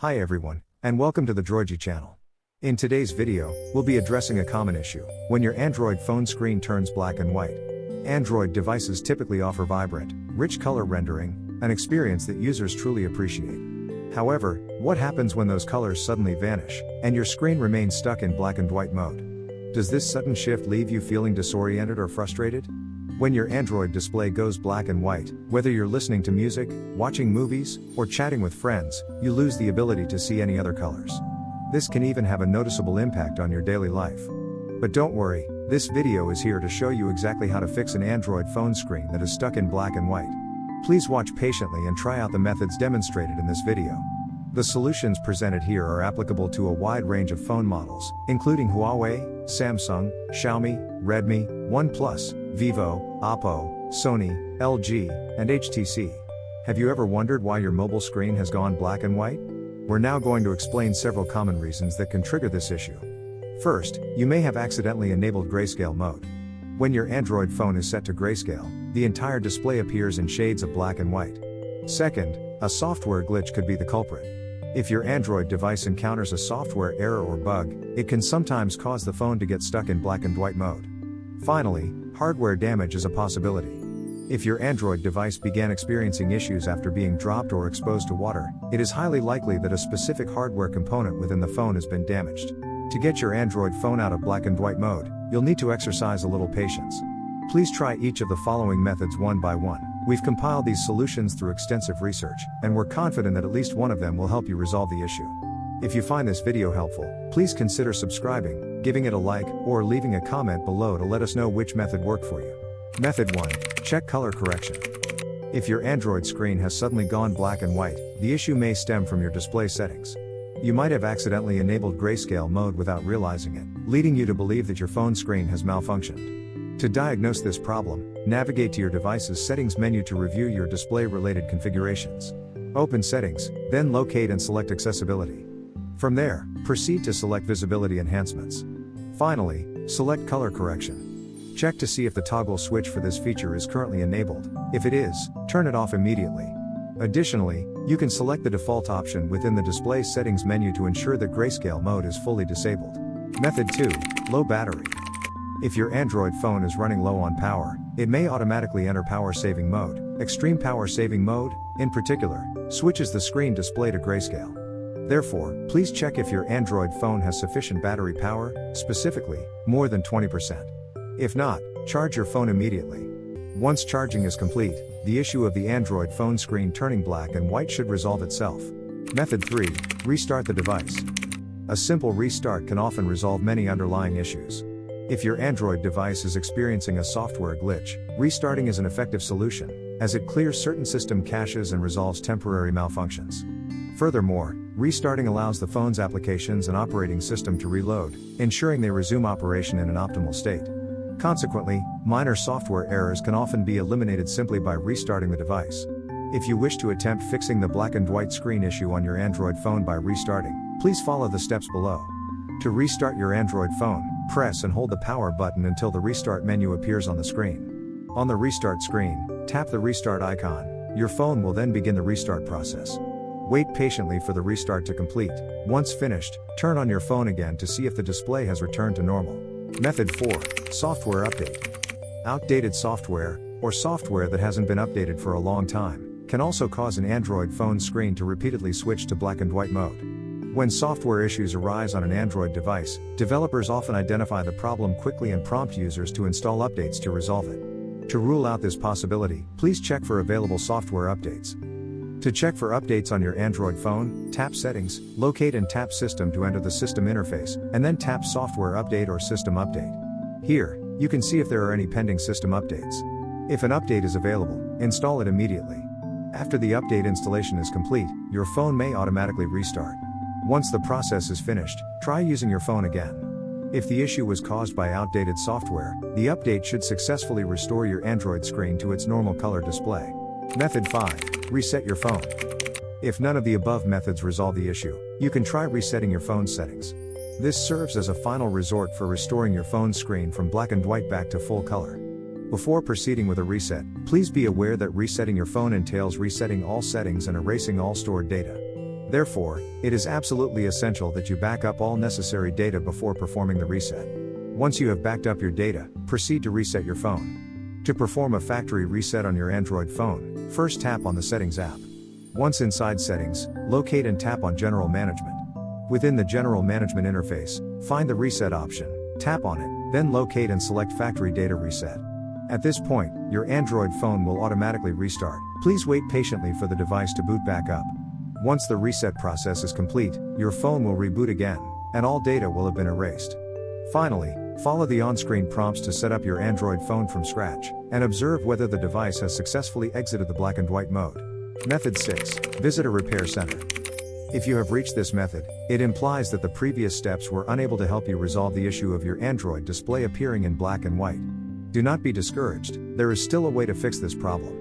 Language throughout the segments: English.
Hi everyone, and welcome to the Droigy channel. In today's video, we'll be addressing a common issue, when your Android phone screen turns black and white. Android devices typically offer vibrant, rich color rendering, an experience that users truly appreciate. However, what happens when those colors suddenly vanish, and your screen remains stuck in black and white mode? Does this sudden shift leave you feeling disoriented or frustrated? When your Android display goes black and white, whether you're listening to music, watching movies, or chatting with friends, you lose the ability to see any other colors. This can even have a noticeable impact on your daily life. But don't worry, this video is here to show you exactly how to fix an Android phone screen that is stuck in black and white. Please watch patiently and try out the methods demonstrated in this video. The solutions presented here are applicable to a wide range of phone models, including Huawei, Samsung, Xiaomi, Redmi, OnePlus, Vivo, Oppo, Sony, LG, and HTC. Have you ever wondered why your mobile screen has gone black and white? We're now going to explain several common reasons that can trigger this issue. First, you may have accidentally enabled Grayscale mode. When your Android phone is set to Grayscale, the entire display appears in shades of black and white. Second, a software glitch could be the culprit. If your Android device encounters a software error or bug, it can sometimes cause the phone to get stuck in black and white mode. Finally, hardware damage is a possibility. If your Android device began experiencing issues after being dropped or exposed to water, it is highly likely that a specific hardware component within the phone has been damaged. To get your Android phone out of black and white mode, you'll need to exercise a little patience. Please try each of the following methods one by one. We've compiled these solutions through extensive research, and we're confident that at least one of them will help you resolve the issue. If you find this video helpful, please consider subscribing, giving it a like, or leaving a comment below to let us know which method worked for you. Method 1. Check color correction. If your Android screen has suddenly gone black and white, the issue may stem from your display settings. You might have accidentally enabled Grayscale mode without realizing it, leading you to believe that your phone screen has malfunctioned. To diagnose this problem, navigate to your device's settings menu to review your display-related configurations. Open Settings, then locate and select Accessibility. From there, proceed to select Visibility Enhancements. Finally, select Color Correction. Check to see if the toggle switch for this feature is currently enabled. If it is, turn it off immediately. Additionally, you can select the default option within the display settings menu to ensure that Grayscale mode is fully disabled. Method 2. Low battery. If your Android phone is running low on power, it may automatically enter power saving mode. Extreme power saving mode, in particular, switches the screen display to Grayscale. Therefore, please check if your Android phone has sufficient battery power, specifically, more than 20%. If not, charge your phone immediately. Once charging is complete, the issue of the Android phone screen turning black and white should resolve itself. Method 3. Restart the device. A simple restart can often resolve many underlying issues. If your Android device is experiencing a software glitch, restarting is an effective solution, as it clears certain system caches and resolves temporary malfunctions. Furthermore, restarting allows the phone's applications and operating system to reload, ensuring they resume operation in an optimal state. Consequently, minor software errors can often be eliminated simply by restarting the device. If you wish to attempt fixing the black and white screen issue on your Android phone by restarting, please follow the steps below. To restart your Android phone, press and hold the power button until the restart menu appears on the screen. On the restart screen, tap the restart icon. Your phone will then begin the restart process. Wait patiently for the restart to complete. Once finished, turn on your phone again to see if the display has returned to normal. Method 4. Software update. Outdated software, or software that hasn't been updated for a long time, can also cause an Android phone screen to repeatedly switch to black and white mode. When software issues arise on an Android device, developers often identify the problem quickly and prompt users to install updates to resolve it. To rule out this possibility, please check for available software updates. To check for updates on your Android phone, tap Settings, locate and tap System to enter the system interface, and then tap Software Update or System Update. Here, you can see if there are any pending system updates. If an update is available, install it immediately. After the update installation is complete, your phone may automatically restart. Once the process is finished, try using your phone again. If the issue was caused by outdated software, the update should successfully restore your Android screen to its normal color display. Method 5. Reset your phone. If none of the above methods resolve the issue, you can try resetting your phone's settings. This serves as a final resort for restoring your phone screen from black and white back to full color. Before proceeding with a reset, please be aware that resetting your phone entails resetting all settings and erasing all stored data. Therefore, it is absolutely essential that you back up all necessary data before performing the reset. Once you have backed up your data, proceed to reset your phone. To perform a factory reset on your Android phone, first tap on the Settings app. Once inside Settings, locate and tap on General Management. Within the General Management interface, find the Reset option, tap on it, then locate and select Factory Data Reset. At this point, your Android phone will automatically restart. Please wait patiently for the device to boot back up. Once the reset process is complete, your phone will reboot again, and all data will have been erased. Finally, follow the on-screen prompts to set up your Android phone from scratch, and observe whether the device has successfully exited the black and white mode. Method 6. Visit a repair center. If you have reached this method, it implies that the previous steps were unable to help you resolve the issue of your Android display appearing in black and white. Do not be discouraged, there is still a way to fix this problem.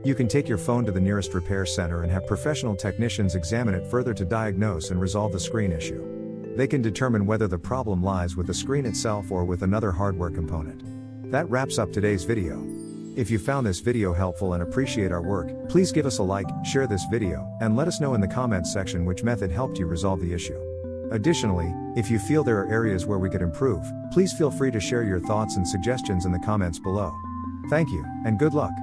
You can take your phone to the nearest repair center and have professional technicians examine it further to diagnose and resolve the screen issue. They can determine whether the problem lies with the screen itself or with another hardware component. That wraps up today's video. If you found this video helpful and appreciate our work, please give us a like, share this video, and let us know in the comments section which method helped you resolve the issue. Additionally, if you feel there are areas where we could improve, please feel free to share your thoughts and suggestions in the comments below. Thank you, and good luck.